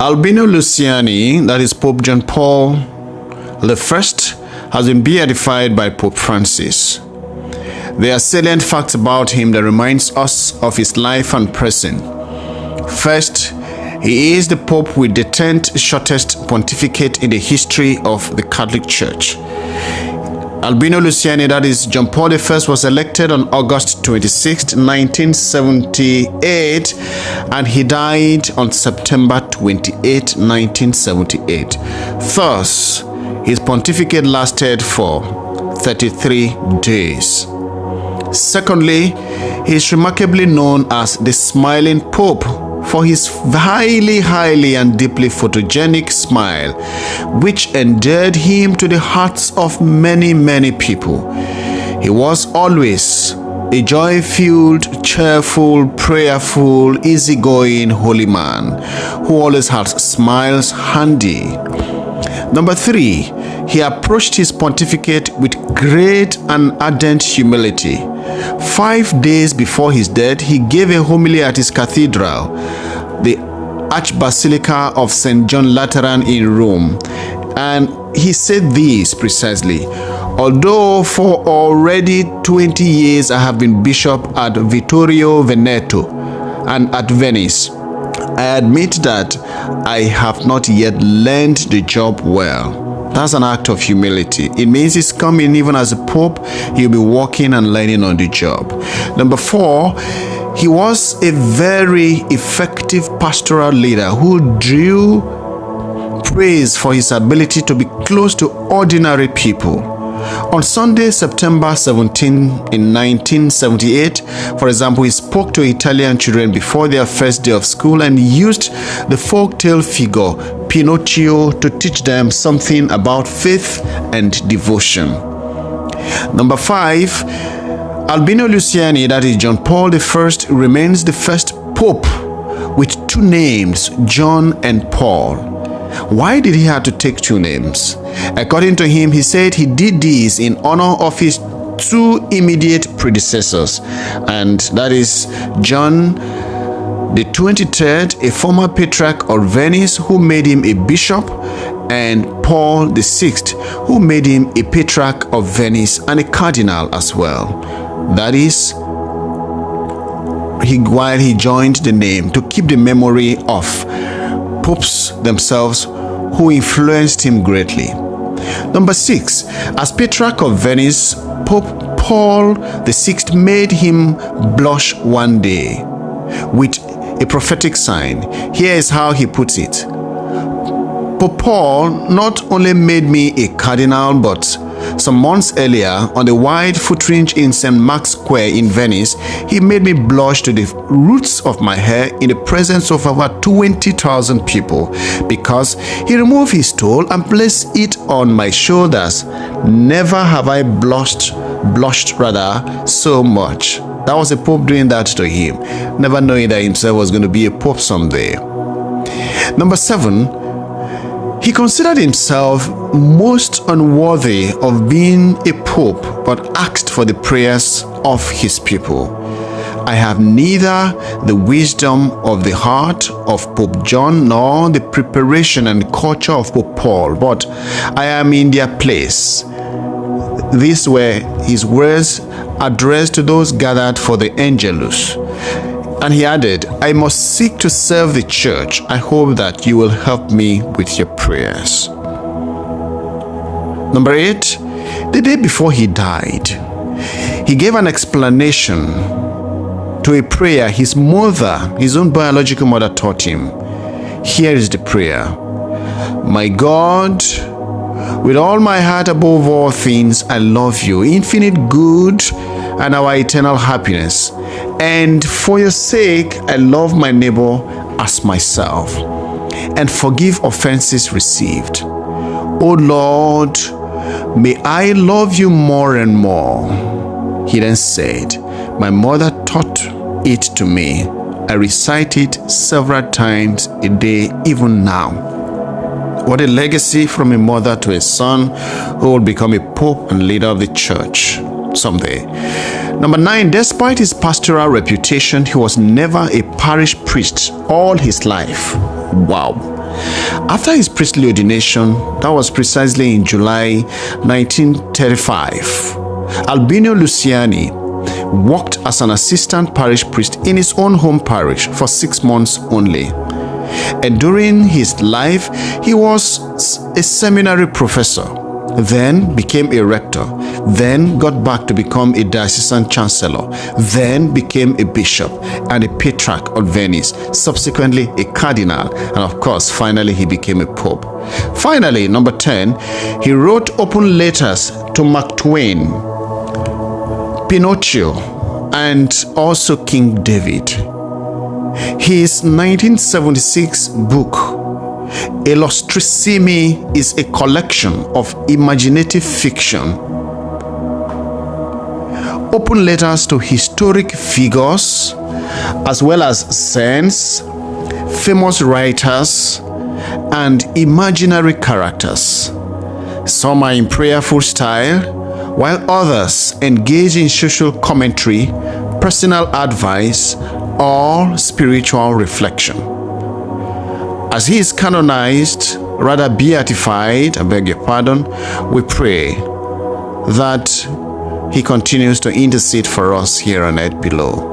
Albino Luciani, that is Pope John Paul I, has been beatified by Pope Francis. There are salient facts about him that reminds us of his life and person. First, he is the Pope with the 10th shortest pontificate in the history of the Catholic Church. Albino Luciani, that is John Paul I, was elected on August 26, 1978, and he died on September 28, 1978. Thus, his pontificate lasted for 33 days. Secondly, he is remarkably known as the Smiling Pope for his highly and deeply photogenic smile, which endeared him to the hearts of many people. He was always a joy-filled, cheerful, prayerful, easygoing holy man who always had smiles handy. Number 3, he approached his pontificate with great and ardent humility. 5 days before his death, he gave a homily at his cathedral, the Archbasilica of St. John Lateran in Rome, and he said this precisely: "Although for already 20 years I have been bishop at Vittorio Veneto and at Venice, I admit that I have not yet learned the job well." That's an act of humility. It means he's coming even as a pope, he'll be working and learning on the job. Number 4, he was a very effective pastoral leader who drew praise for his ability to be close to ordinary people. On Sunday, September 17 in 1978, for example, he spoke to Italian children before their first day of school and used the folktale figure Pinocchio to teach them something about faith and devotion. Number 5, Albino Luciani, that is John Paul I, remains the first pope with 2 names, John and Paul. Why did he have to take 2 names? According to him, he said he did this in honor of his 2 immediate predecessors, and that is John the 23rd, a former patriarch of Venice who made him a bishop, and Paul the 6th, who made him a patriarch of Venice and a cardinal as well. That is, while he joined the name to keep the memory of popes themselves who influenced him greatly. Number 6, as Patriarch of Venice, Pope Paul VI made him blush one day with a prophetic sign. Here is how he puts it: Pope Paul not only made me a cardinal, but some months earlier, on the wide footbridge in St. Mark's Square in Venice, he made me blush to the roots of my hair in the presence of over 20,000 people, because he removed his stole and placed it on my shoulders. Never have I blushed so much. That was a pope doing that to him, never knowing that himself was going to be a pope someday. Number 7, he considered himself most unworthy of being a pope, but asked for the prayers of his people. I have neither the wisdom of the heart of Pope John nor the preparation and culture of Pope Paul, but I am in their place. These were his words addressed to those gathered for the Angelus. And he added, I must seek to serve the church. I hope that you will help me with your prayers. Number 8, the day before he died, he gave an explanation to a prayer his mother, his own biological mother, taught him. Here is the prayer: My God, with all my heart above all things, I love you, infinite good and our eternal happiness. And for your sake, I love my neighbor as myself, and forgive offenses received. O Lord, may I love you more and more. He then said, my mother taught it to me. I recite it several times a day, even now. What a legacy from a mother to a son who will become a pope and leader of the church someday. Number 9, despite his pastoral reputation, he was never a parish priest all his life. Wow. After his priestly ordination, that was precisely in July 1935, Albino Luciani worked as an assistant parish priest in his own home parish for 6 months only. And during his life, he was a seminary professor, then became a rector, then got back to become a diocesan chancellor, then became a bishop and a patriarch of Venice, subsequently a cardinal, and of course, finally he became a pope. Finally, number 10, he wrote open letters to Mark Twain, Pinocchio, and also King David. His 1976 book, Illustrissimi, is a collection of imaginative fiction, open letters to historic figures, as well as saints, famous writers, and imaginary characters. Some are in prayerful style, while others engage in social commentary, personal advice, or spiritual reflection. As he is canonized, rather beatified, I beg your pardon, we pray that he continues to intercede for us here on earth below.